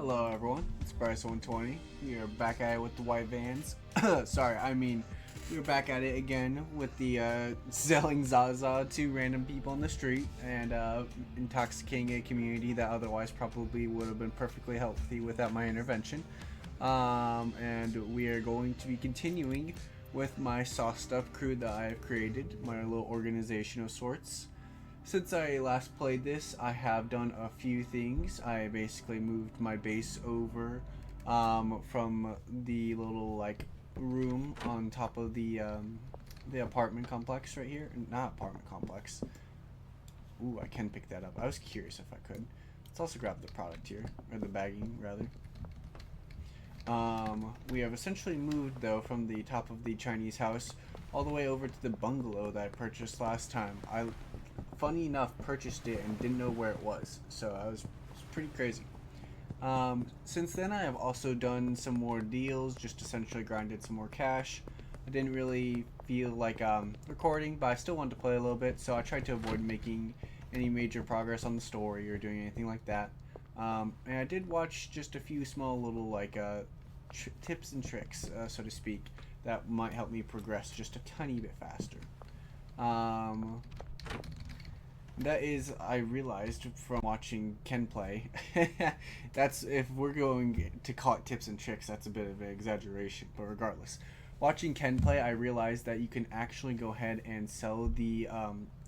Hello everyone, it's Bryce120. We are back at it with the white vans. Sorry, we're back at it again with the selling Zaza to random people on the street and intoxicating a community that otherwise probably would have been perfectly healthy without my intervention. And we are going to be continuing with my sauced up crew that I have created, my little organization of sorts. Since I last played this, I have done a few things. I basically moved my base over from the little room on top of the apartment complex right here. Not apartment complex. Ooh, I can pick that up. I was curious if I could. Let's also grab the product here, or the bagging rather. We have essentially moved though from the top of the Chinese house all the way over to the bungalow that I purchased last time. I, funny enough, purchased it and didn't know where it was, so it was pretty crazy. Since then I have also done some more deals, just essentially grinded some more cash. I didn't really feel like recording, but I still wanted to play a little bit, so I tried to avoid making any major progress on the story or doing anything like that. And I did watch just a few small little tips and tricks, so to speak, that might help me progress just a tiny bit faster. That is, I realized from watching Ken play, that's, if we're going to call it tips and tricks, that's a bit of an exaggeration, but regardless. Watching Ken play, I realized that you can actually go ahead and sell the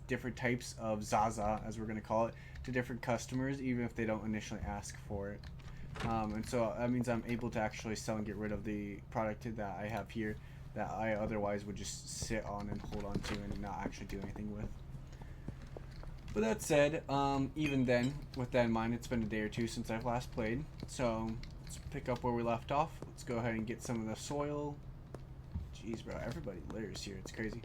different types of Zaza, as we're going to call it, to different customers, even if they don't initially ask for it. And so that means I'm able to actually sell and get rid of the product that I have here that I otherwise would just sit on and hold on to and not actually do anything with. But that said, even then, with that in mind, it's been a day or two since I've last played, so let's pick up where we left off. Let's go ahead and get some of the soil. Jeez, bro, everybody litters here, it's crazy.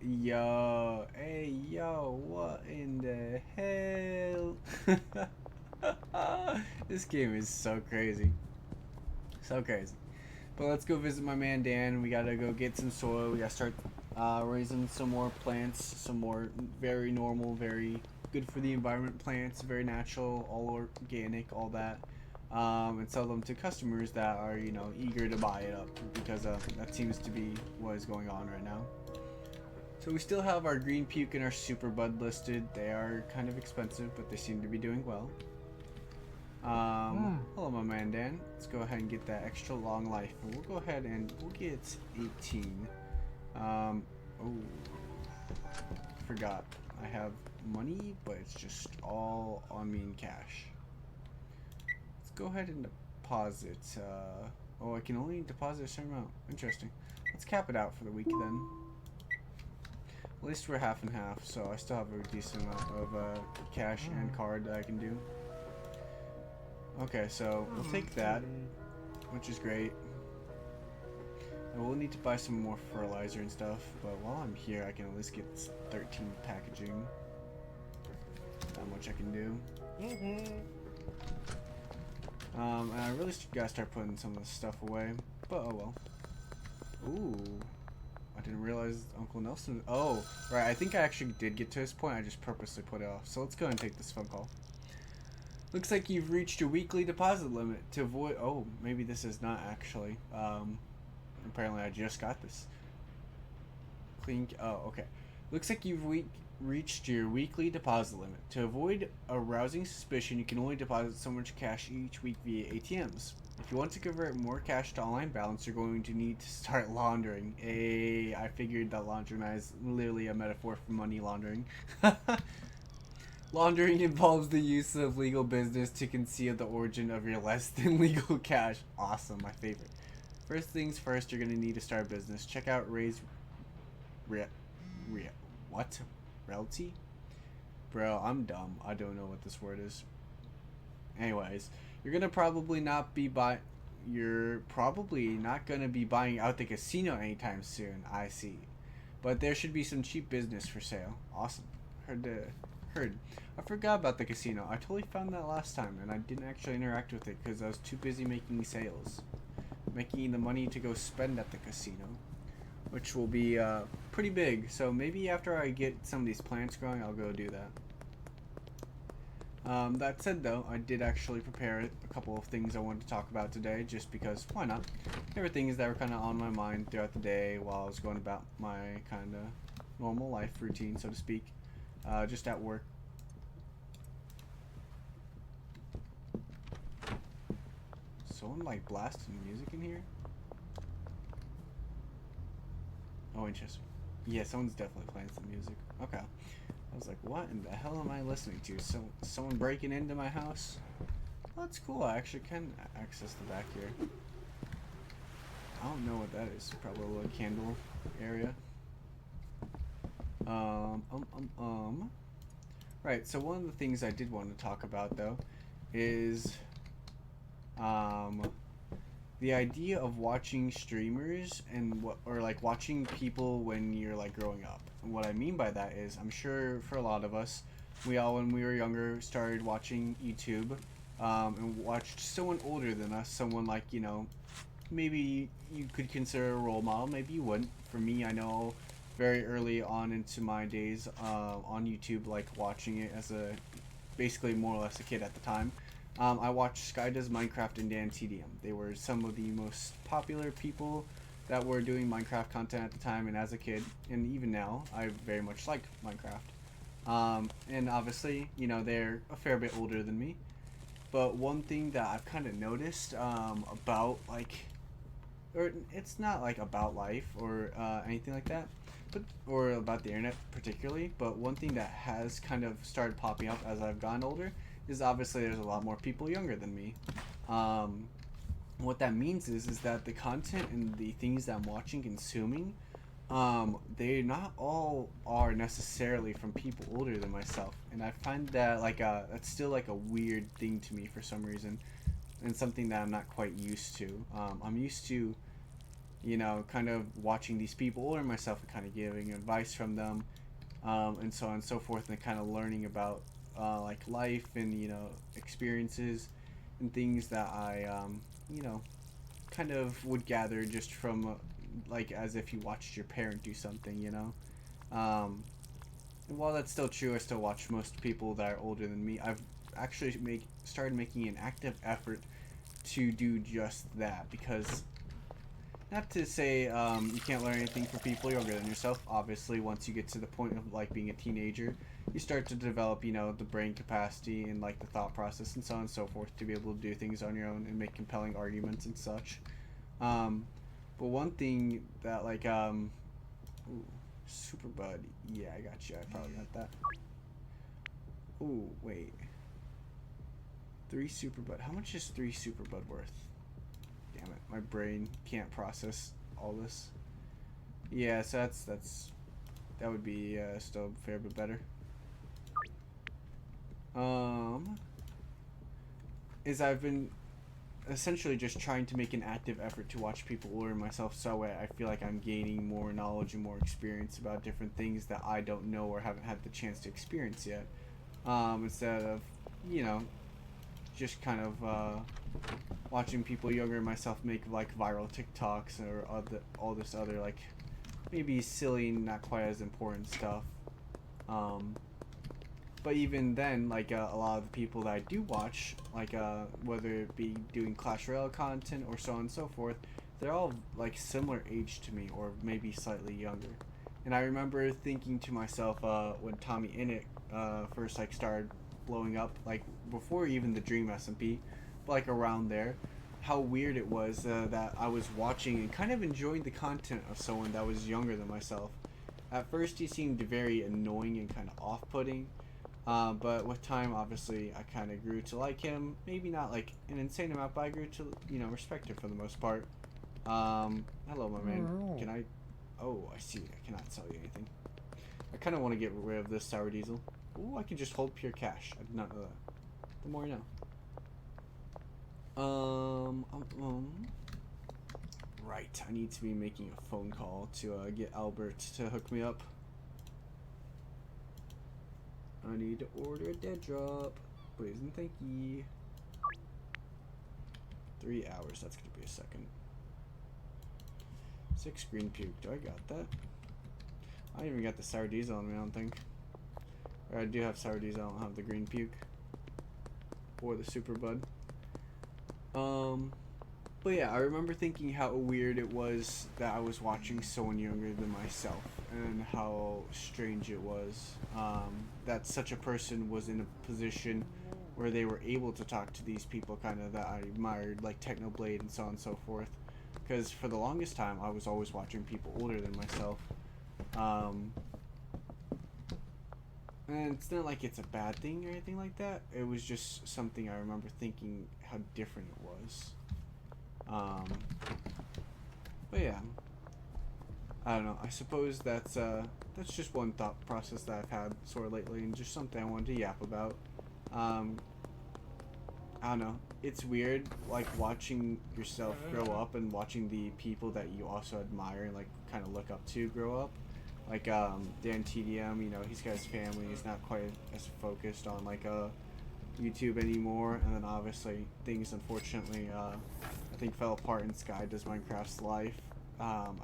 Yo, hey, yo, what in the hell? This game is so crazy. So crazy. But let's go visit my man Dan. We gotta go get some soil. We gotta start raising some more plants, some more very normal, very good for the environment plants, very natural, all organic, all that, and sell them to customers that are, you know, eager to buy it up, because that seems to be what is going on right now. So we still have our green puke and our super bud listed. They are kind of expensive, but they seem to be doing well. Hello my man Dan. Let's go ahead and get that extra long life, and we'll go ahead and we'll get 18. Oh, forgot. I have money, but it's just all on me in cash. Let's go ahead and deposit. Oh, I can only deposit a certain amount. Interesting. Let's cap it out for the week then. At least we're half and half, so I still have a decent amount of cash and card that I can do. Okay, so we'll take that, which is great. And we'll need to buy some more fertilizer and stuff, but while I'm here I can at least get 13 packaging. Not much I can do. And I really gotta start putting some of this stuff away, but oh well. Ooh, I didn't realize Uncle Nelson. Oh, right, I think I actually did get to this point, I just purposely put it off. So let's go ahead and take this phone call. Looks like you've reached your weekly deposit limit. To avoid, oh, maybe this is not actually. Apparently I just got this. Clean, oh, okay. Looks like you've reached your weekly deposit limit. To avoid arousing suspicion, you can only deposit so much cash each week via ATMs. If you want to convert more cash to online balance, you're going to need to start laundering. I figured that laundering is literally a metaphor for money laundering. Laundering involves the use of legal business to conceal the origin of your less than legal cash. Awesome, my favorite. First things first, you're gonna need to start a business. Check out what? Realty? Bro, I'm dumb. I don't know what this word is. Anyways, you're probably not gonna be buying out the casino anytime soon. I see. But there should be some cheap business for sale. Awesome. Heard. I forgot about the casino. I totally found that last time, and I didn't actually interact with it because I was too busy making sales. Making the money to go spend at the casino, which will be pretty big. So maybe after I get some of these plants growing, I'll go do that. That said, though, I did actually prepare a couple of things I wanted to talk about today, just because why not? There were things that were kind of on my mind throughout the day while I was going about my kind of normal life routine, so to speak, just at work. Someone like blasting music in here? Oh, interesting. Yeah, someone's definitely playing some music. Okay. I was like, what in the hell am I listening to? Someone breaking into my house? Well, that's cool. I actually can access the back here. I don't know what that is. Probably a little candle area. Right, so one of the things I did want to talk about, though, is, the idea of watching streamers and or like watching people when you're like growing up. And what I mean by that is, I'm sure for a lot of us, we all when we were younger started watching YouTube, and watched someone older than us, someone like, maybe you could consider a role model, maybe you wouldn't. For me, I know very early on into my days on YouTube, like watching it as a basically more or less a kid at the time. I watched Sky Does Minecraft and Dan TDM. They were some of the most popular people that were doing Minecraft content at the time, and as a kid, and even now, I very much like Minecraft. And obviously, they're a fair bit older than me. But one thing that I've kind of noticed about, like, or it's not like about life or anything like that, but or about the internet particularly. But one thing that has kind of started popping up as I've gotten older is obviously there's a lot more people younger than me. Um, what that means is that the content and the things that I'm watching, consuming, they not all are necessarily from people older than myself, and I find that like that's still like a weird thing to me for some reason, and something that I'm not quite used to. I'm used to, kind of watching these people older than myself and kind of giving advice from them, and so on and so forth, and kind of learning about like life and experiences and things that I kind of would gather just from like as if you watched your parent do something. And while that's still true, I still watch most people that are older than me. I've actually started making an active effort to do just that, because not to say you can't learn anything from people younger than yourself. Obviously, once you get to the point of like being a teenager, you start to develop, the brain capacity and like the thought process and so on and so forth to be able to do things on your own and make compelling arguments and such. Um, but one thing that like ooh, Super Bud, yeah, I got you. I probably got that. Ooh, wait, 3 Super Bud. How much is 3 Super Bud worth? Damn it, my brain can't process all this. Yeah, so that would be still a fair bit better. Is I've been essentially just trying to make an active effort to watch people older than myself, so I feel like I'm gaining more knowledge and more experience about different things that I don't know or haven't had the chance to experience yet. Instead of, you know, just kind of watching people younger than myself make like viral TikToks or all this other like maybe silly, not quite as important stuff. Um, but even then, like a lot of the people that I do watch, like whether it be doing Clash Royale content or so on and so forth, they're all like similar age to me or maybe slightly younger. And I remember thinking to myself when Tommy Innit first like started blowing up, like before even the Dream SMP, but like around there, how weird it was that I was watching and kind of enjoying the content of someone that was younger than myself. At first, he seemed very annoying and kind of off-putting, but with time, obviously, I kind of grew to like him. Maybe not like an insane amount, but I grew to, respect him for the most part. Hello, my man. Can I? Oh, I see. I cannot sell you anything. I kind of want to get rid of this sour diesel. Ooh, I can just hold pure cash. I did not know that. The more you know. Right. I need to be making a phone call to get Albert to hook me up. I need to order a dead drop. Please and thank ye. 3 hours. That's gonna be a second. 6 green puke. Do I got that? I don't even got the sour diesel on me, I don't think. Or I do have sour diesel, I don't have the green puke. or the Superbud. Um, but yeah, I remember thinking how weird it was that I was watching someone younger than myself, and how strange it was that such a person was in a position where they were able to talk to these people kind of that I admired, like Technoblade and so on and so forth. Because for the longest time, I was always watching people older than myself. Um, and it's not like it's a bad thing or anything like that. It was just something I remember thinking how different it was. Um, but yeah, I don't know. I suppose that's just one thought process that I've had sort of lately, and just something I wanted to yap about. Um, I don't know. It's weird, like watching yourself grow up and watching the people that you also admire and like kind of look up to grow up. Like Dan TDM, you know, he's got his family. He's not quite as focused on like YouTube anymore, and then obviously things unfortunately I think fell apart in Sky Does Minecraft's life. Um,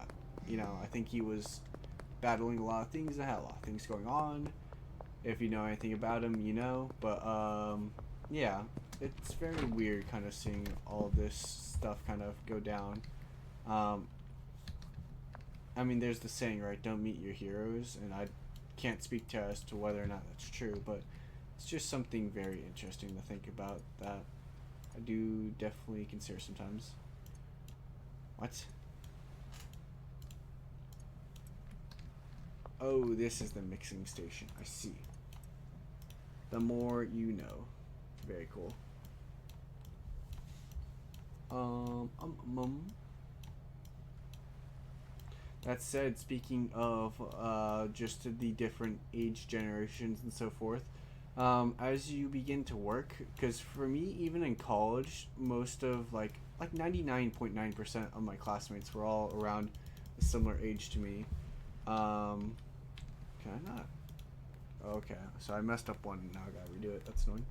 you know, I think he was battling a lot of things. I had a lot of things going on. If you know anything about him, you know. But yeah, it's very weird kind of seeing all this stuff kind of go down. Um, I mean, there's the saying, right? Don't meet your heroes, and I can't speak to as to whether or not that's true, but it's just something very interesting to think about that I do definitely consider sometimes. What? Oh, this is the mixing station. I see. The more you know. Very cool. Um, um, um. That said, speaking of just the different age generations and so forth, as you begin to work, because for me, even in college, most of like 99.9% of my classmates were all around a similar age to me. Um, can I not? Okay, so I messed up one. Now I gotta redo it. That's annoying.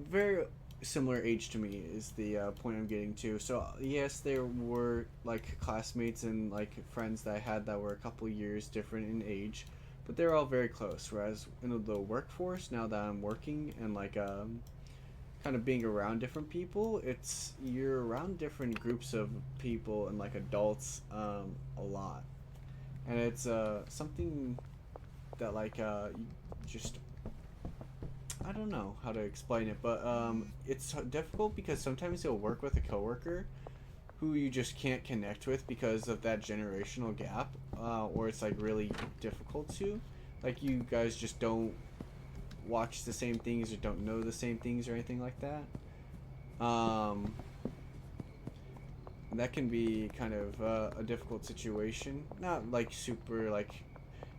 Very similar age to me is the point I'm getting to. So yes, there were like classmates and like friends that I had that were a couple years different in age, but they're all very close. Whereas in the workforce, now that I'm working and like kind of being around different people, it's you're around different groups of people and like adults a lot, and it's something that like you just I don't know how to explain it, but it's difficult because sometimes you'll work with a coworker who you just can't connect with because of that generational gap, or it's like really difficult to, like you guys just don't watch the same things or don't know the same things or anything like that. Um, that can be kind of a difficult situation. Not like super like,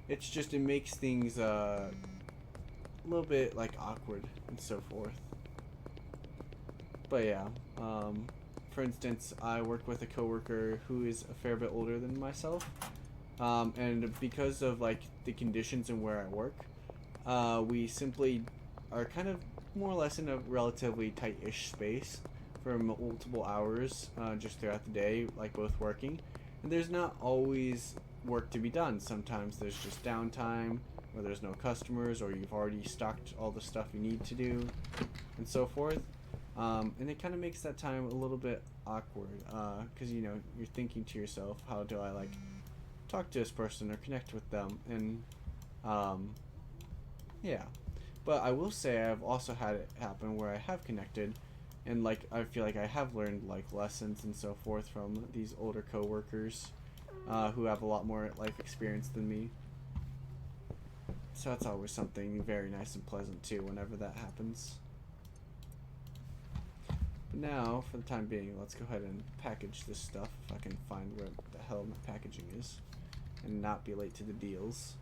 it's just it makes things a little bit like awkward and so forth. But yeah, for instance, I work with a coworker who is a fair bit older than myself, and because of like the conditions and where I work, we simply are kind of more or less in a relatively tight-ish space for multiple hours just throughout the day, like both working. And there's not always work to be done. Sometimes there's just downtime, where there's no customers, or you've already stocked all the stuff you need to do, and so forth. And it kind of makes that time a little bit awkward, because you know you're thinking to yourself, how do I like talk to this person or connect with them, and um, yeah. But I will say I've also had it happen where I have connected, and like I feel like I have learned like lessons and so forth from these older coworkers, who have a lot more life experience than me. So that's always something very nice and pleasant too whenever that happens. But now, for the time being, let's go ahead and package this stuff if I can find where the hell my packaging is and not be late to the deals.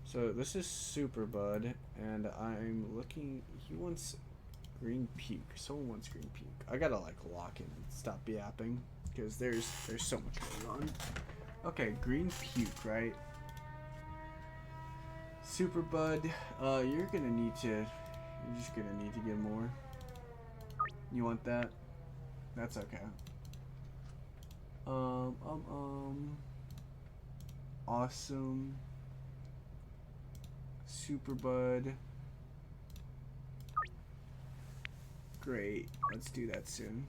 So this is Super Bud, and I'm looking. He wants green puke. Someone wants green puke. I gotta like lock in and stop yapping because there's so much going on. Okay, green puke, right? Super Bud, you're gonna need to. You're just gonna need to get more. You want that? That's okay. Um, um, um. Awesome. Super Bud. Great. Let's do that soon.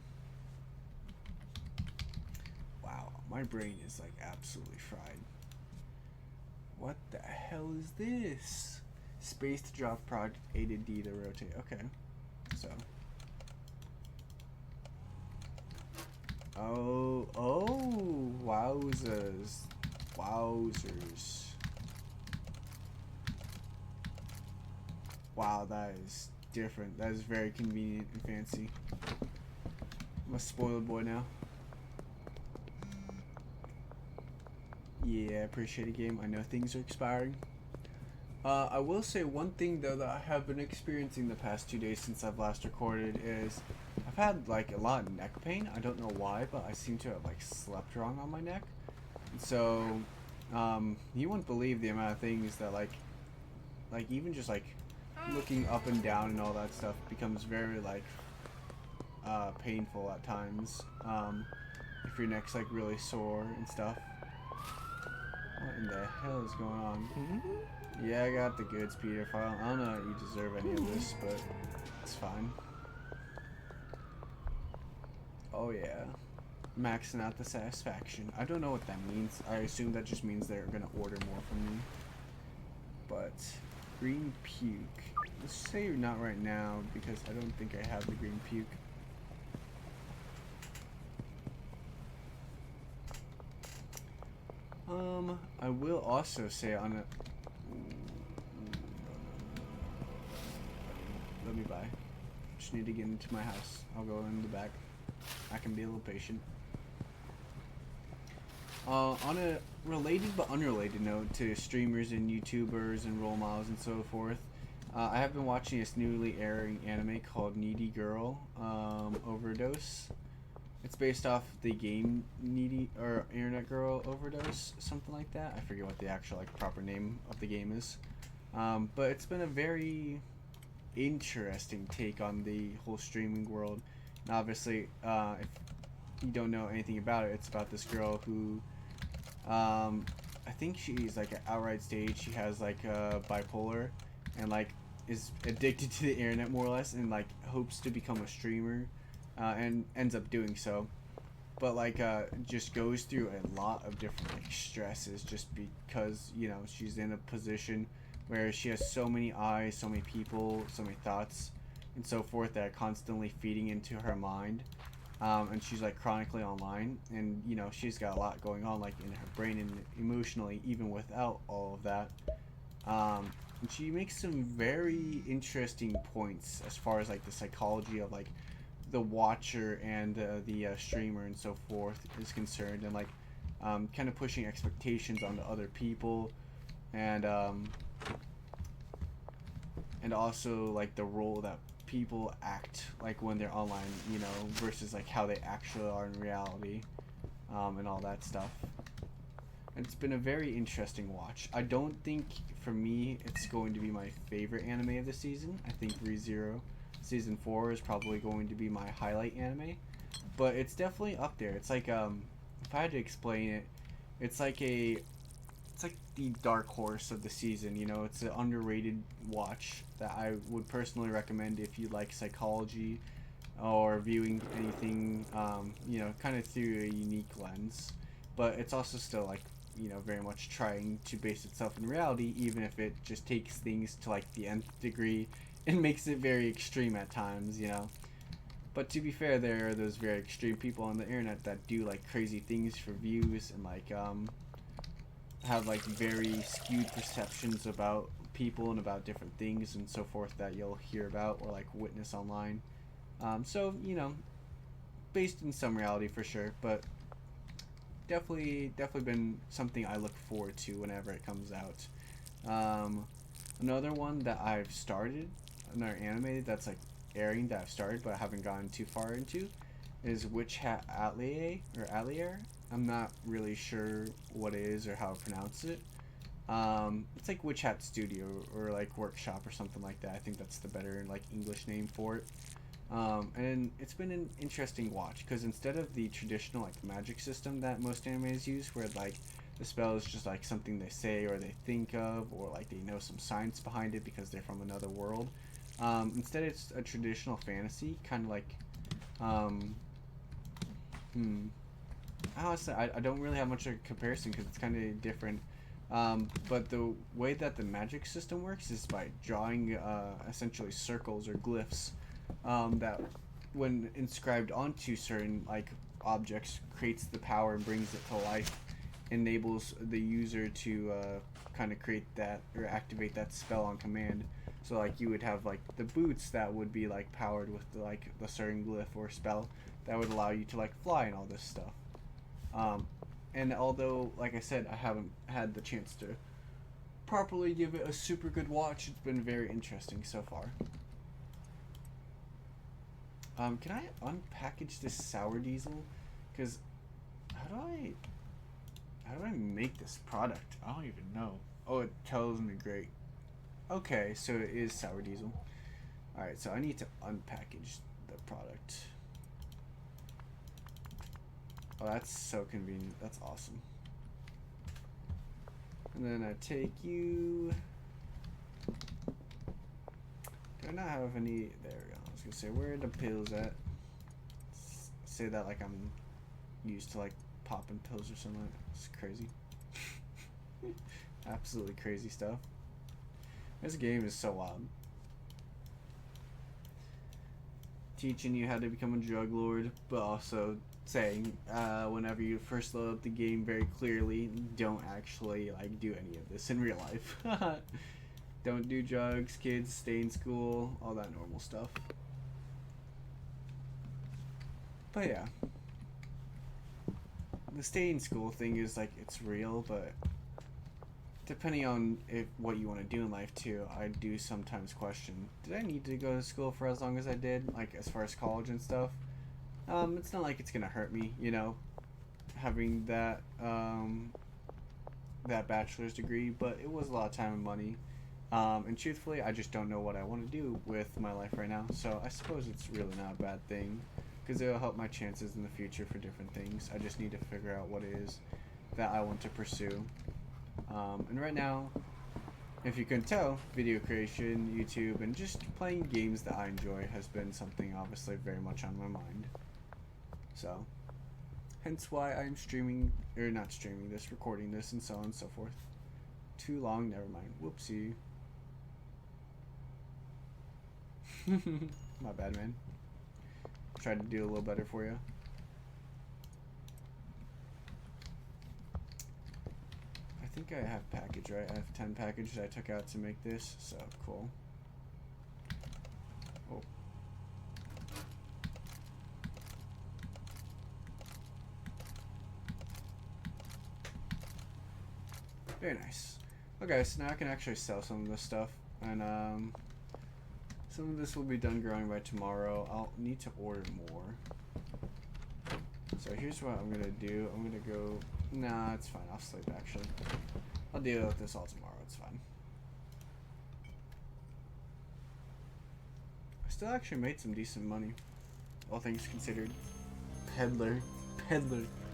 Wow, my brain is like absolutely fried. What the hell is this? Space to drop project A to D to rotate. Okay. So. Oh, wowzers. Wowzers. Wow, that is different. That is very convenient and fancy. I'm a spoiled boy now. Yeah, appreciate it, game. I know things are expiring. I will say one thing though that I have been experiencing the past 2 days since I've last recorded is I've had like a lot of neck pain. I don't know why, but I seem to have like slept wrong on my neck. So, you wouldn't believe the amount of things that like even just like looking up and down and all that stuff becomes very like painful at times. If your neck's like really sore and stuff. What in the hell is going on? Yeah, I got the goods, Peter. I don't know that you deserve any of this, but it's fine. Oh yeah. Maxing out the satisfaction. I don't know what that means. I assume that just means they're gonna order more from me. But green puke. Let's say not right now because I don't think I have the green puke. I will also say on a. Let me buy. Just need to get into my house. I'll go in the back. I can be a little patient. On a related but unrelated note to streamers and YouTubers and role models and so forth, I have been watching this newly airing anime called Needy Girl Overdose. It's based off the game Needy or Internet Girl Overdose, something like that. I forget what the actual like proper name of the game is, but it's been a very interesting take on the whole streaming world. And obviously, if you don't know anything about it, it's about this girl who, I think she's like an outright stage. She has like bipolar, and like is addicted to the internet more or less, and like hopes to become a streamer, and ends up doing so. But like just goes through a lot of different like stresses just because she's in a position where she has so many eyes, so many people, so many thoughts, and so forth that are constantly feeding into her mind. And she's like chronically online, and she's got a lot going on like in her brain and emotionally, even without all of that. And she makes some very interesting points as far as like the psychology of like the watcher and the streamer and so forth is concerned, and like kind of pushing expectations onto other people, and also like the role that people act like when they're online, versus like how they actually are in reality, and all that stuff. And it's been a very interesting watch. I don't think for me it's going to be my favorite anime of the season. I think ReZero Season 4 is probably going to be my highlight anime, but it's definitely up there. It's like if I had to explain it, it's like the dark horse of the season. It's an underrated watch that I would personally recommend if you like psychology or viewing anything, kind of through a unique lens. But it's also still like very much trying to base itself in reality, even if it just takes things to like the nth degree and makes it very extreme at times. But to be fair, there are those very extreme people on the internet that do like crazy things for views and like have like very skewed perceptions about people and about different things and so forth that you'll hear about or like witness online. So based in some reality for sure, but definitely been something I look forward to whenever it comes out. Another one that I've started, another anime that's like airing that I've started but I haven't gotten too far into, is Witch Hat Atelier or Atelier. I'm not really sure what it is or how to pronounce it. It's like Witch Hat Studio or like Workshop or something like that. I think that's the better like English name for it. And it's been an interesting watch because instead of the traditional like magic system that most animes use, where like the spell is just like something they say or they think of, or like they know some science behind it because they're from another world. Instead, it's a traditional fantasy, kind of like, um, hmm, honestly, I don't really have much of a comparison because it's kind of different. But the way that the magic system works is by drawing essentially circles or glyphs that, when inscribed onto certain like objects, creates the power and brings it to life, enables the user to kind of create that or activate that spell on command. So like you would have like the boots that would be like powered with the certain glyph or spell that would allow you to like fly and all this stuff. Um, and although, like I said, I haven't had the chance to properly give it a super good watch, it's been very interesting so far. Can I unpackage this sour diesel? Because how do I make this product? I don't even know. Oh, it tells me. Great. Okay, so it is sour diesel. All right, so I need to unpackage the product. Oh, that's so convenient. That's awesome. And then I take you. Do I not have any? There we go. I was gonna say, where are the pills at? Say that like I'm used to like popping pills or something. It's crazy. Absolutely crazy stuff. This game is so wild. Teaching you how to become a drug lord, but also saying whenever you first load up the game very clearly, don't actually like do any of this in real life. Don't do drugs, kids, stay in school, all that normal stuff. But yeah, the stay in school thing is like, it's real, but depending on what you want to do in life too, I do sometimes question, did I need to go to school for as long as I did, like as far as college and stuff? It's not like it's gonna hurt me, you know, having that that bachelor's degree, but it was a lot of time and money. And truthfully, I just don't know what I want to do with my life right now, so I suppose it's really not a bad thing, because it'll help my chances in the future for different things. I just need to figure out what it is that I want to pursue. And right now, if you can tell, video creation, YouTube, and just playing games that I enjoy has been something obviously very much on my mind. So, hence why I'm streaming, or not streaming this, recording this, and so on and so forth. Too long, never mind. Whoopsie. My bad, man. Tried to do a little better for you. I think I have package, right? I have 10 packages I took out to make this, so cool. Oh. Very nice. Okay, so now I can actually sell some of this stuff, and some of this will be done growing by tomorrow. I'll need to order more. So here's what I'm gonna do. I'm gonna go. Nah, it's fine. I'll sleep actually. I'll deal with this all tomorrow. It's fine. I still actually made some decent money, all things considered. Peddler,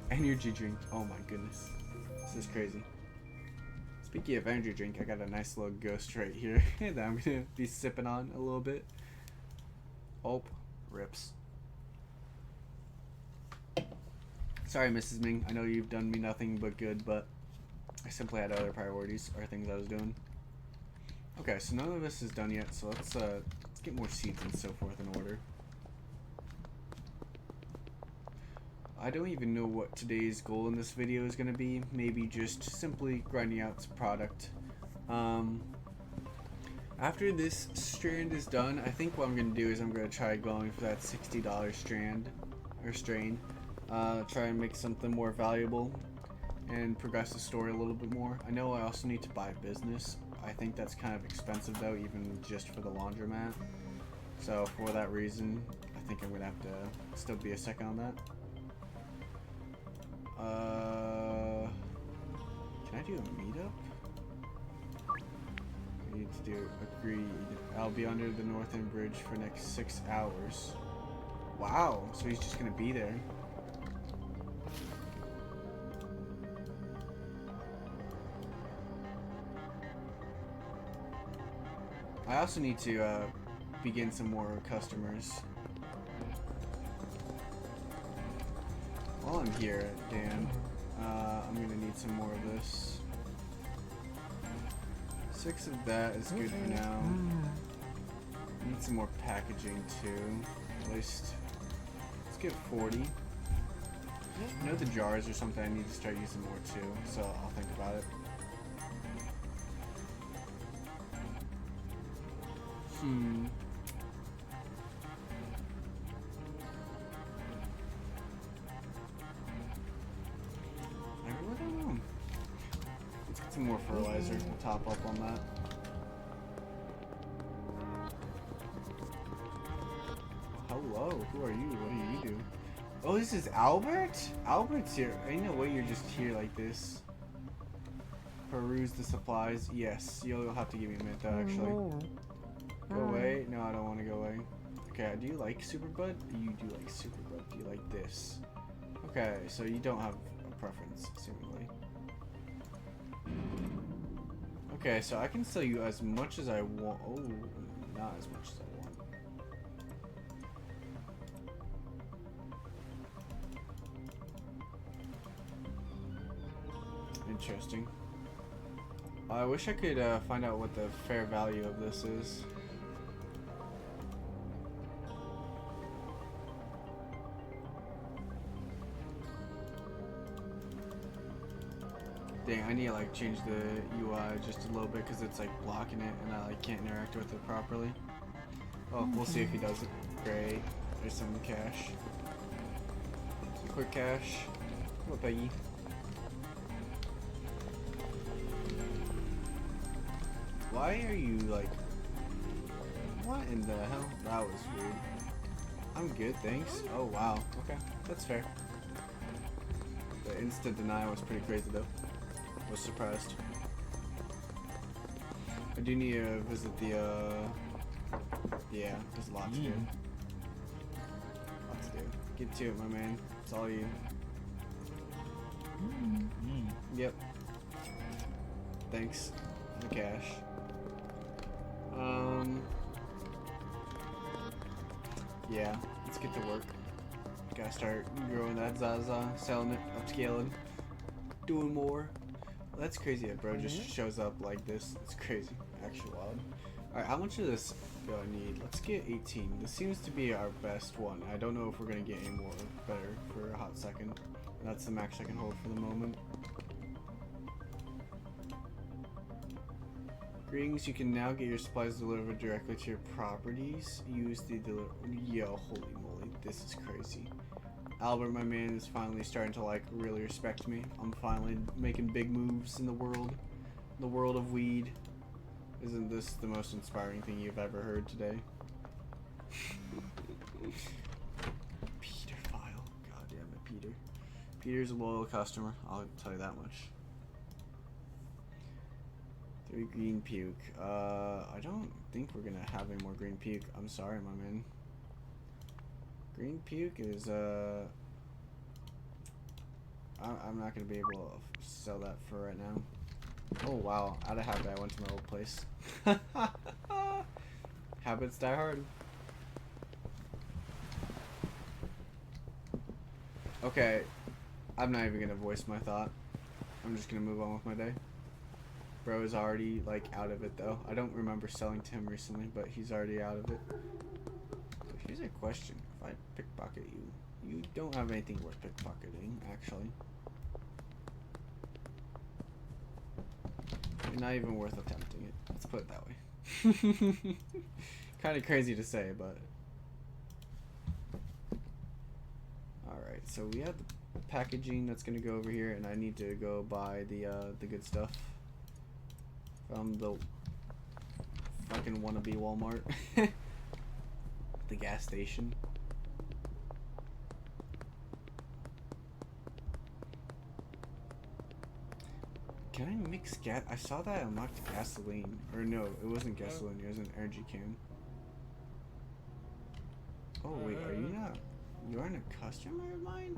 energy drink. Oh my goodness, this is crazy. Speaking of energy drink, I got a nice little ghost right here that I'm gonna be sipping on a little bit. Oh, rips. Sorry, Mrs. Ming. I know you've done me nothing but good, but I simply had other priorities or things I was doing. Okay, so none of this is done yet, so let's get more seeds and so forth in order. I don't even know what today's goal in this video is going to be. Maybe just simply grinding out some product. After this strand is done, I think what I'm going to do is I'm going to try going for that $60 strand or strain. Try and make something more valuable and progress the story a little bit more. I know I also need to buy a business. I think that's kind of expensive though, even just for the laundromat. So for that reason, I think I'm going to have to still be a second on that. Can I do a meetup? I need to do agreed. I'll be under the North End Bridge for next 6 hours. Wow, so he's just gonna be there. I also need to begin some more customers. While I'm here, Dan, I'm gonna need some more of this. 6 of that is good for now. Need some more packaging too. At least, let's get 40. You know, the jars or something I need to start using more too, so I'll think about it. I really don't know. Let's get some more fertilizer to top up on that. Hello, who are you? What do you do? Oh, this is Albert? Albert's here. Ain't no way you're just here like this. Peruse the supplies. Yes, you'll have to give me a minute though, actually. Go away? No, I don't want to go away. Okay, do you like Superbud? You do like Superbud. Do you like this? Okay, so you don't have a preference, seemingly. Okay, so I can sell you as much as I want. Oh, not as much as I want. Interesting. I wish I could find out what the fair value of this is. Dang, I need to like change the UI just a little bit because it's like blocking it and I like can't interact with it properly. Oh, we'll see if he does it. Great. There's some cash. Some quick cash. Come on, Peggy. Why are you like... What in the hell? That was weird. I'm good, thanks. Oh, wow. Okay, that's fair. The instant denial was pretty crazy, though. I was surprised. I do need to visit the, yeah, there's a lot to do. Lot to do. Get to it, my man. It's all you. Yep. Thanks for the cash. Yeah, let's get to work. Gotta start growing that Zaza, selling it, upscaling, doing more. Well, that's crazy that bro just shows up like this. It's crazy. Actually wild. Alright, how much of this do I need? Let's get 18. This seems to be our best one. I don't know if we're gonna get any more better for a hot second. That's the max I can hold for the moment. Greetings, you can now get your supplies delivered directly to your properties. Use the Yo, holy moly, this is crazy. Albert, my man, is finally starting to like really respect me. I'm finally making big moves in the world of weed. Isn't this the most inspiring thing you've ever heard today? Peter file. God damn it, Peter. Peter's a loyal customer, I'll tell you that much. 3 green puke. I don't think we're gonna have any more green puke. I'm sorry, my man. Green puke is, I'm not gonna be able to sell that for right now. Oh wow, out of habit I went to my old place. Habits die hard. Okay, I'm not even gonna voice my thought. I'm just gonna move on with my day. Bro is already like out of it though. I don't remember selling to him recently, but he's already out of it. So here's a question. If I pickpocket you, you don't have anything worth pickpocketing, actually. You're not even worth attempting it. Let's put it that way. Kind of crazy to say, but... Alright, so we have the packaging that's gonna go over here, and I need to go buy the good stuff from the fucking wannabe Walmart. The gas station. Can I mix gas? I saw that I unlocked gasoline. Or no, it wasn't gasoline, it was an energy can. Oh wait, are you not? You aren't a customer of mine?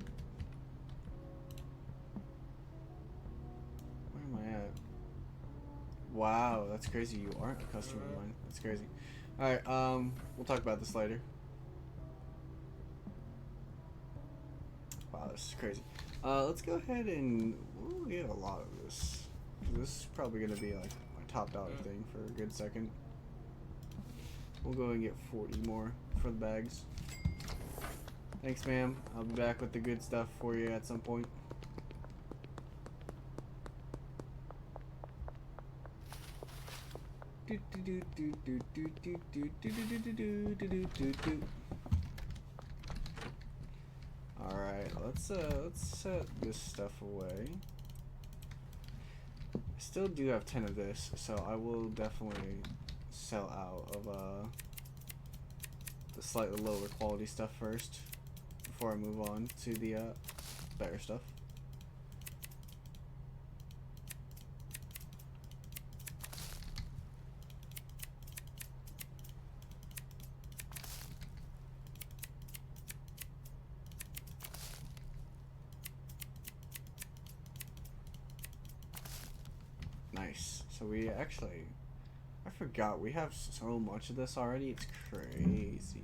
Where am I at? Wow, that's crazy. You aren't a customer of mine. That's crazy. Alright, we'll talk about this later. Wow, this is crazy. Let's go ahead and... Ooh, we have a lot of this. This is probably going to be like my top dollar thing for a good second. We'll go and get 40 more for the bags. Thanks, ma'am. I'll be back with the good stuff for you at some point. Alright, let's set this stuff away. I still do have 10 of this, so I will definitely sell out of the slightly lower quality stuff first before I move on to the better stuff. Nice. So we actually, I forgot, we have so much of this already. It's crazy.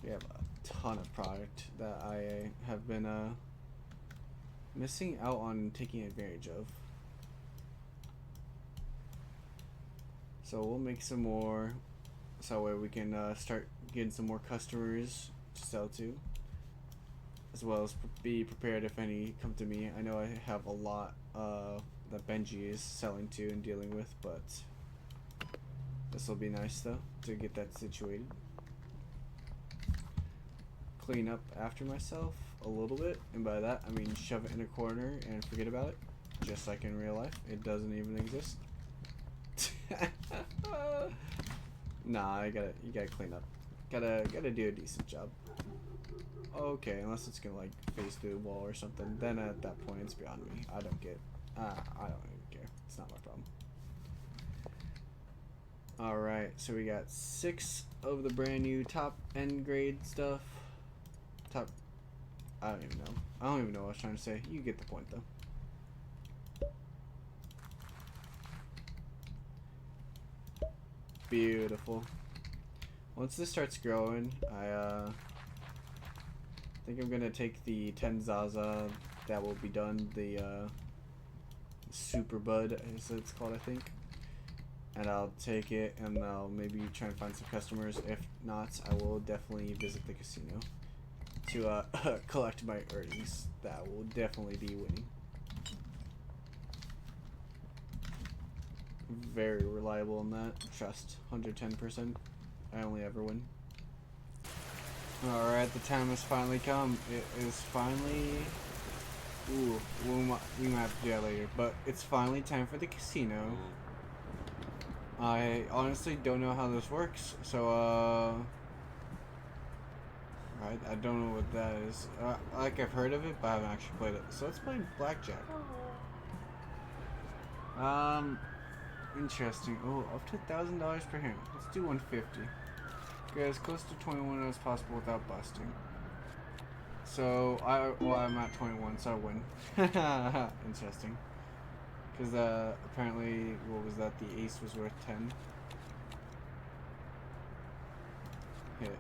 We have a ton of product that I have been missing out on taking advantage of. So we'll make some more, so that way we can start getting some more customers to sell to, as well as be prepared if any come to me. I know I have a lot that Benji is selling to and dealing with, but this will be nice though to get that situated. Clean up after myself a little bit, and by that I mean shove it in a corner and forget about it, just like in real life. It doesn't even exist. Nah, you gotta clean up. Gotta do a decent job. Okay, unless it's gonna like face through the wall or something, then at that point it's beyond me. I don't even care. It's not my problem. Alright, so we got 6 of the brand new top end grade stuff. I don't even know. I don't even know what I was trying to say. You get the point though. Beautiful. Once this starts growing, I think I'm gonna take the 10 Zaza that will be done, the Super Bud as it's called, I think, and I'll take it and I'll maybe try and find some customers. If not, I will definitely visit the casino to collect my earnings. That will definitely be winning. Very reliable in that. Trust 110%. I only ever win. Alright, the time has finally come. It is finally... Ooh, we might have to do that later. But it's finally time for the casino. I honestly don't know how this works, so I don't know what that is. Like, I've heard of it, but I haven't actually played it. So let's play blackjack. Interesting. Oh, up to $1,000 per hand. Let's do 150. Get as close to 21 as possible without busting. So I'm at 21, so I win. Interesting. Because apparently, what was that? The ace was worth 10. Hit.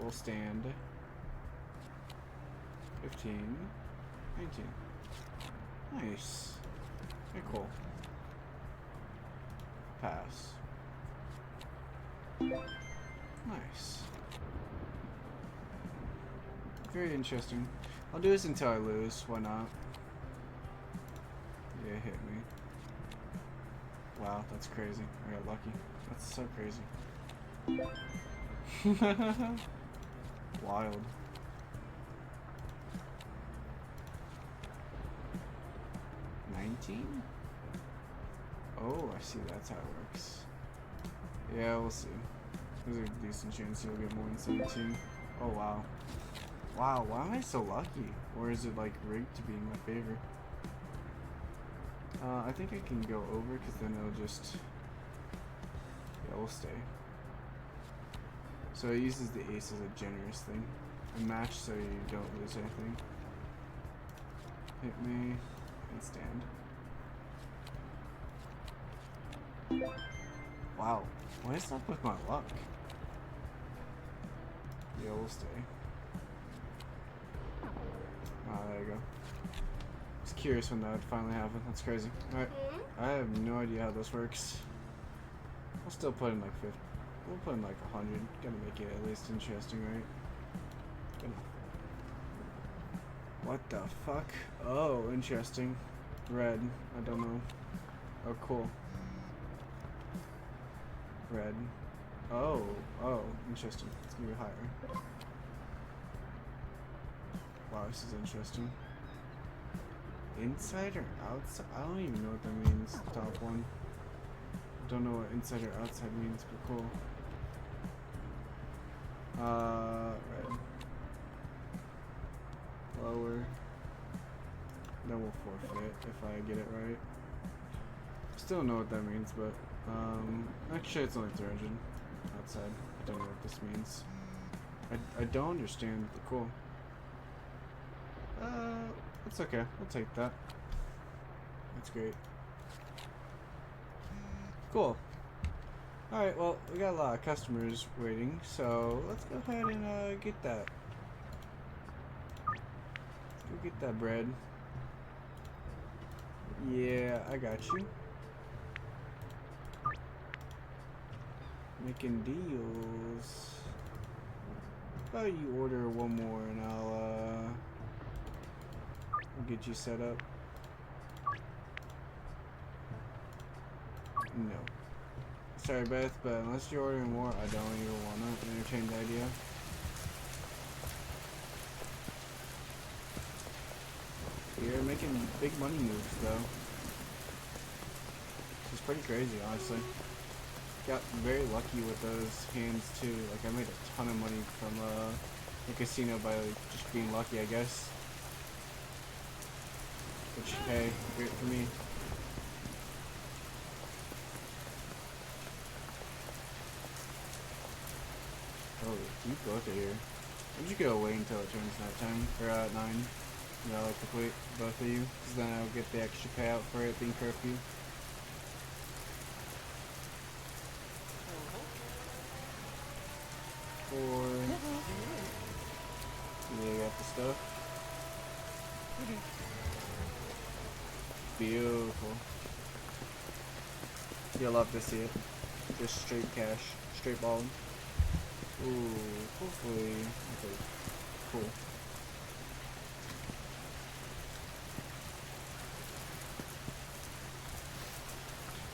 We'll stand. 15. 19. Nice. Okay, cool. Pass. Nice. Very interesting. I'll do this until I lose. Why not? Yeah, it hit me. Wow, that's crazy. I got lucky. That's so crazy. Wild. $19? Oh, I see. That's how it works. Yeah, we'll see. There's a decent chance you'll get more than 17. Oh, wow. Wow, why am I so lucky? Or is it like rigged to be in my favor? I think I can go over because then it'll just... Yeah, we'll stay. So it uses the ace as a generous thing. A match so you don't lose anything. Hit me and stand. Wow. What is up with my luck? Yeah, we'll stay. Ah, there you go. I was curious when that would finally happen. That's crazy. Alright. I have no idea how this works. We'll still put in like 50. We'll put in like 100. Gotta make it at least interesting, right? What the fuck? Oh, interesting. Red. I don't know. Oh, cool. Red. Oh, interesting. It's gonna be higher. Wow, this is interesting. Inside or outside? I don't even know what that means. Top one. Don't know what inside or outside means, but cool. Red. Lower. Then we'll forfeit if I get it right. Still don't know what that means, but actually it's only 300 outside. I don't know what this means. I don't understand, but cool. It's okay. We'll take that. That's great. Cool. Alright, well, we got a lot of customers waiting, so let's go ahead and get that. Let's go get that bread. Yeah, I got you. Making deals. How about you order one more and I'll get you set up. No. Sorry, Beth, but unless you're ordering more, I don't even want to entertain the idea. You're making big money moves, though. It's pretty crazy, honestly. Got very lucky with those hands, too. Like, I made a ton of money from the casino by just being lucky, I guess. Which, hey, great for me. Oh, you both are here. I'm just gonna wait until it turns nighttime, or 9. You know, like complete both of you, because then I'll get the extra payout for it being curfew. Or yeah, you got the stuff. Beautiful. You'll love to see it. Just straight cash, straight balling. Ooh, hopefully. Okay, cool.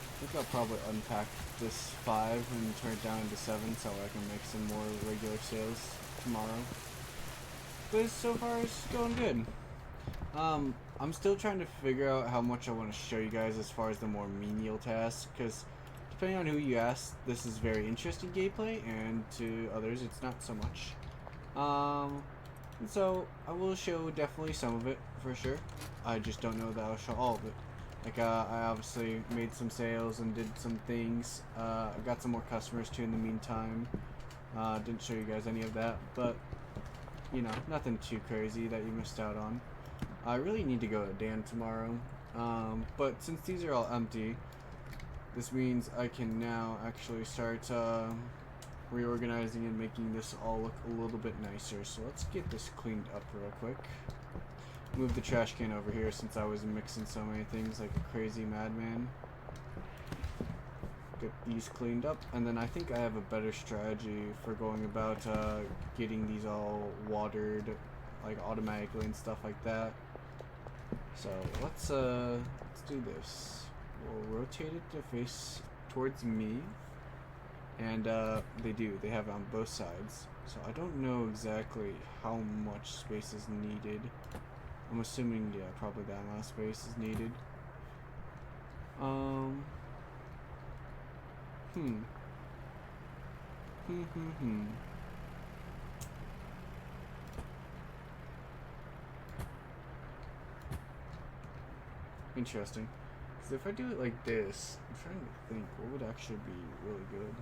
I think I'll probably unpack this 5 and turn it down into 7 so I can make some more regular sales tomorrow. But so far it's going good. I'm still trying to figure out how much I want to show you guys as far as the more menial tasks, because depending on who you ask, this is very interesting gameplay, and to others it's not so much. And so I will show definitely some of it for sure. I just don't know that I'll show all of it. Like, I obviously made some sales and did some things. I got some more customers too in the meantime. Didn't show you guys any of that, but, you know, nothing too crazy that you missed out on. I really need to go to Dan tomorrow, but since these are all empty, this means I can now actually start reorganizing and making this all look a little bit nicer. So let's get this cleaned up real quick. Move the trash can over here since I was mixing so many things like a crazy madman. Get these cleaned up, and then I think I have a better strategy for going about getting these all watered like automatically and stuff like that. So let's do this. We'll rotate it to face towards me, and they have it on both sides. So I don't know exactly how much space is needed. I'm assuming, yeah, probably that amount of space is needed. Interesting. Because if I do it like this, I'm trying to think what would actually be really good.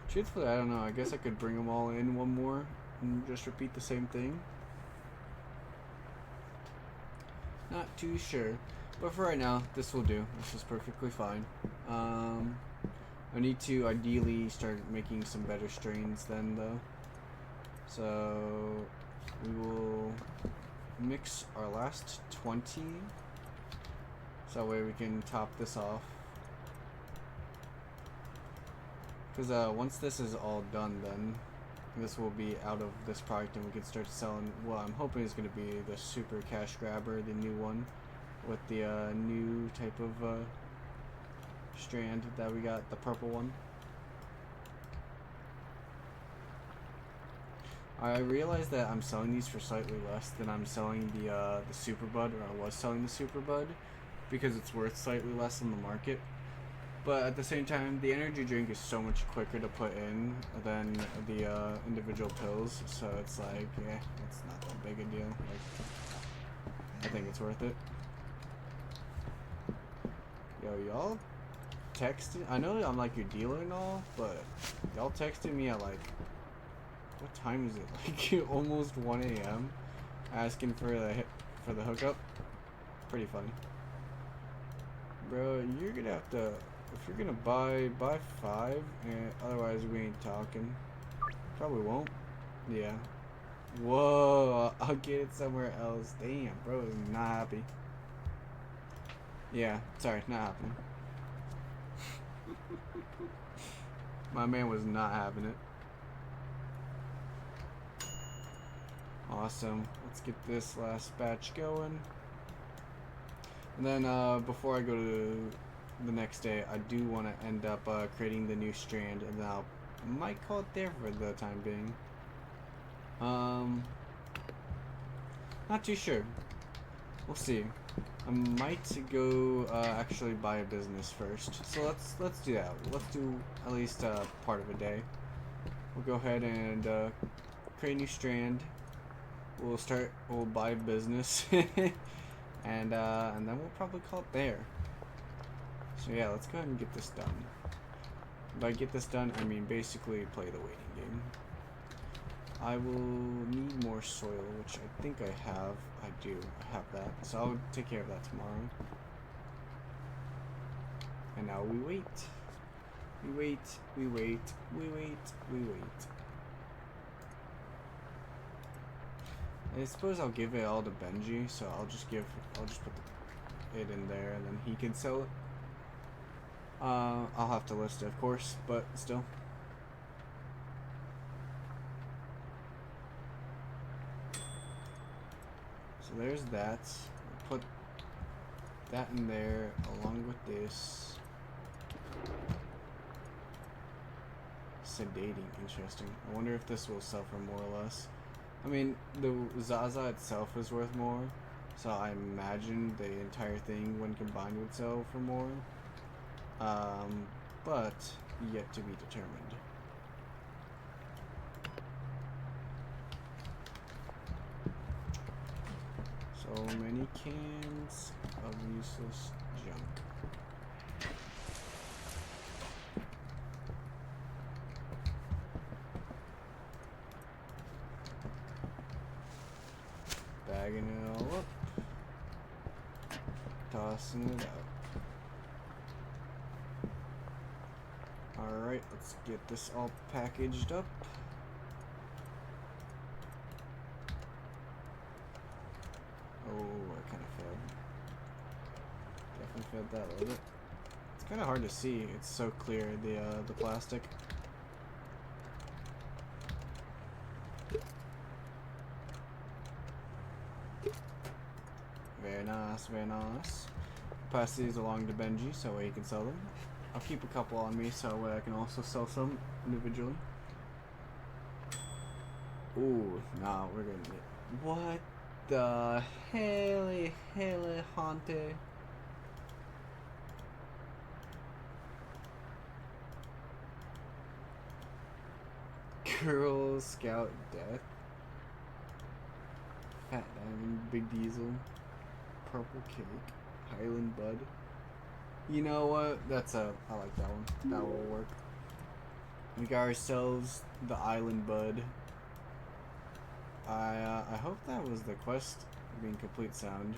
Truthfully, I don't know. I guess I could bring them all in one more and just repeat the same thing. Not too sure. But for right now, this will do. This is perfectly fine. I need to ideally start making some better strains then, though. So we will mix our last 20. So that way we can top this off. Because once this is all done, then this will be out of this product and we can start selling what I'm hoping is going to be the super cash grabber, the new one, with the new type of strand that we got, the purple one. I realized that I'm selling these for slightly less than I'm selling the super bud, or I was selling the super bud, because it's worth slightly less in the market. But at the same time, the energy drink is so much quicker to put in than the individual pills, so it's like, yeah, it's not that big a deal. Like, I think it's worth it. Yo, y'all texted. I know I'm like your dealer and all, but y'all texted me at like, what time is it? Like almost 1 a.m. asking for the hookup. Pretty funny, bro. You're gonna have to, if you're gonna buy 5, and otherwise we ain't talking. Probably won't. Yeah. Whoa, I'll get it somewhere else. Damn, bro is not happy. Yeah, sorry, not happening. My man was not having it. Awesome. Let's get this last batch going. And then before I go to the next day, I do want to end up creating the new strand, and then I might call it there for the time being. Not too sure. We'll see. I might go actually buy a business first. So let's do that. Let's do at least part of a day. We'll go ahead and create a new strand. We'll buy a business, and then we'll probably call it there. So yeah, let's go ahead and get this done. By get this done, I mean basically play the waiting game. I will need more soil, which I think I have. I do. I have that. So I'll take care of that tomorrow. And now we wait. We wait. We wait. We wait. We wait. I suppose I'll give it all to Benji, so I'll just put it in there, and then he can sell it. I'll have to list it, of course, but still. So there's that. We'll put that in there along with this. Sedating, interesting. I wonder if this will sell for more or less. I mean, the Zaza itself is worth more, so I imagine the entire thing when combined would sell for more. But yet to be determined. So many cans of useless junk. Bagging it all up. Tossing it out. Alright, let's get this all packaged up. Oh, I kind of failed. Definitely failed that a little bit. It's kind of hard to see. It's so clear, the plastic. Very nice, very nice. Pass these along to Benji so he can sell them. I'll keep a couple on me so I can also sell some individually. Ooh, nah, we're gonna get. What the hell, Hante? Girl Scout Death. Fat Diamond, Big Diesel, Purple Cake, Highland Bud. You know what? I like that one. That will work. We got ourselves the Island Bud. I hope that was the quest being complete sound.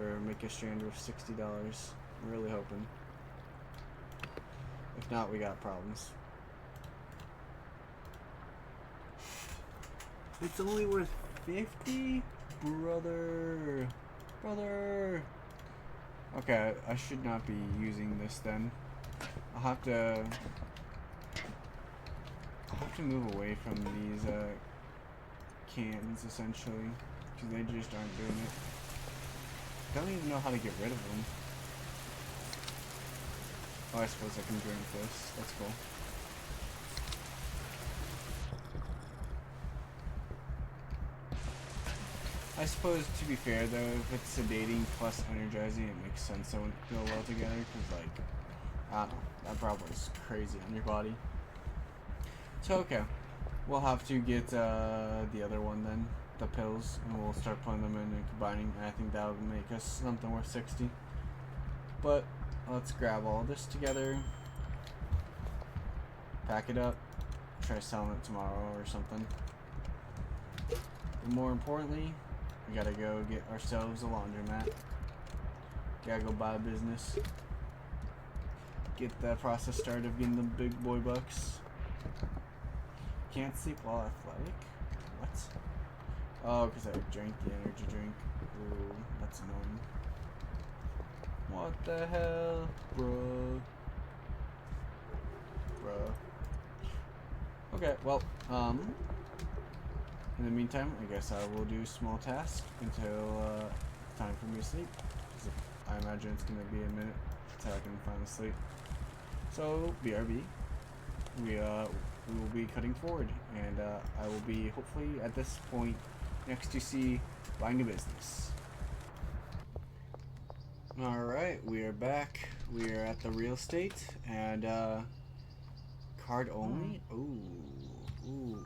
for make a strand worth $60. I'm really hoping. If not, we got problems. It's only worth 50? Brother. Brother. Okay, I should not be using this then. I'll have to move away from these cans essentially, because they just aren't doing it. I don't even know how to get rid of them. Oh, I suppose I can drink this. That's cool. I suppose, to be fair though, if it's sedating plus energizing, it makes sense it wouldn't go well together, because like, I don't know, that probably is crazy on your body. So okay, we'll have to get the other one then, the pills, and we'll start putting them in and combining, and I think that would make us something worth 60. But let's grab all this together, pack it up, try selling it tomorrow or something. But more importantly, we gotta go get ourselves a laundromat. Gotta go buy a business. Get that process started of getting the big boy bucks. Can't sleep while athletic? What? Oh, because I drank the energy drink. Ooh, that's annoying. What the hell, bro? Bro. Okay, well, in the meantime, I guess I will do small tasks until time for me to sleep. I imagine it's gonna be a minute until I can finally sleep. So, BRB, we will be cutting forward, and I will be hopefully at this point next to C buying a business. All right, we are back. We are at the real estate, and card only. Ooh.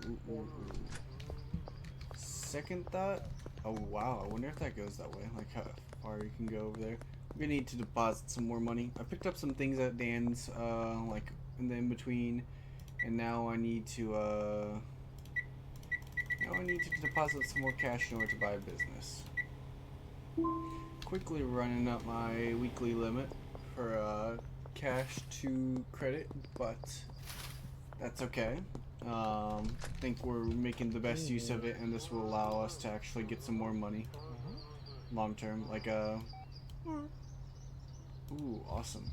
Second thought. Oh wow, I wonder if that goes that way. Like how far you can go over there. I'm gonna need to deposit some more money. I picked up some things at Dan's, like in the in between, and now I need to deposit some more cash in order to buy a business. Quickly running up my weekly limit for cash to credit, but that's okay. I think we're making the best use of it, and this will allow us to actually get some more money long term. Like ooh, awesome.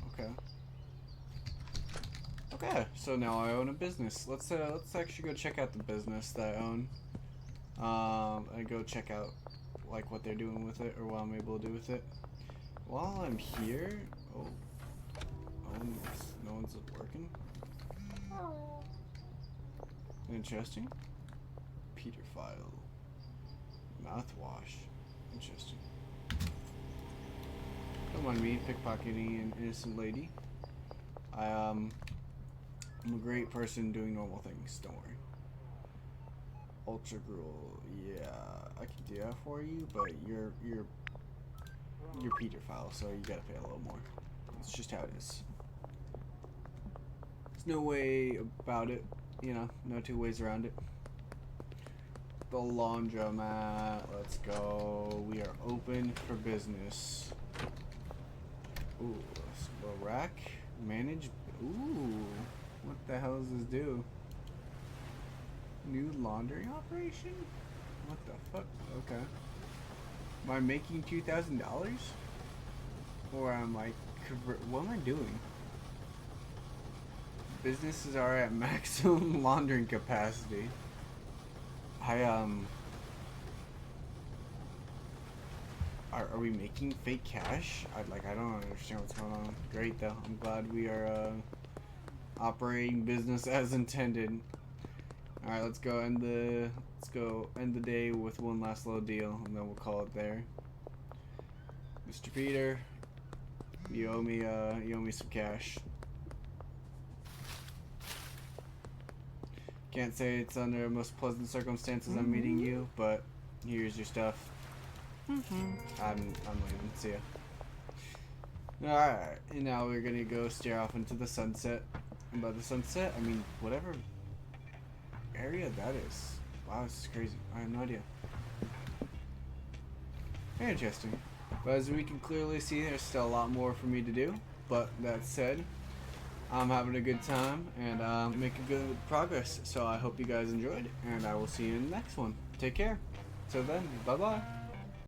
Okay, so now I own a business. Let's actually go check out the business that I own. And go check out like what they're doing with it, or what I'm able to do with it. While I'm here, no one's working. Interesting. Peter file. Mouthwash. Interesting. Don't mind me pickpocketing an innocent lady. I'm a great person doing normal things. Don't worry. Ultra Gruel. Yeah, I can do that for you, but you're Peter file, so you gotta pay a little more. It's just how it is. There's no way about it. You know, no two ways around it. The laundromat. Let's go. We are open for business. Ooh, a rack. Manage. Ooh, what the hell does this do? New laundry operation? What the fuck? Okay. Am I making $2,000? Or am I what am I doing? Businesses are at maximum laundering capacity. Are we making fake cash? I don't understand what's going on. Great though. I'm glad we are operating business as intended. All right, let's go end the day with one last little deal, and then we'll call it there. Mr. Peter, you owe me some cash. Can't say it's under the most pleasant circumstances I'm meeting you, but here's your stuff. I'm leaving. See ya. Alright, and now we're gonna go stare off into the sunset. And by the sunset, I mean whatever area that is. Wow, this is crazy. I have no idea. Very interesting. But as we can clearly see, there's still a lot more for me to do. But that said, I'm having a good time and making good progress. So I hope you guys enjoyed, and I will see you in the next one. Take care. Till then, bye bye.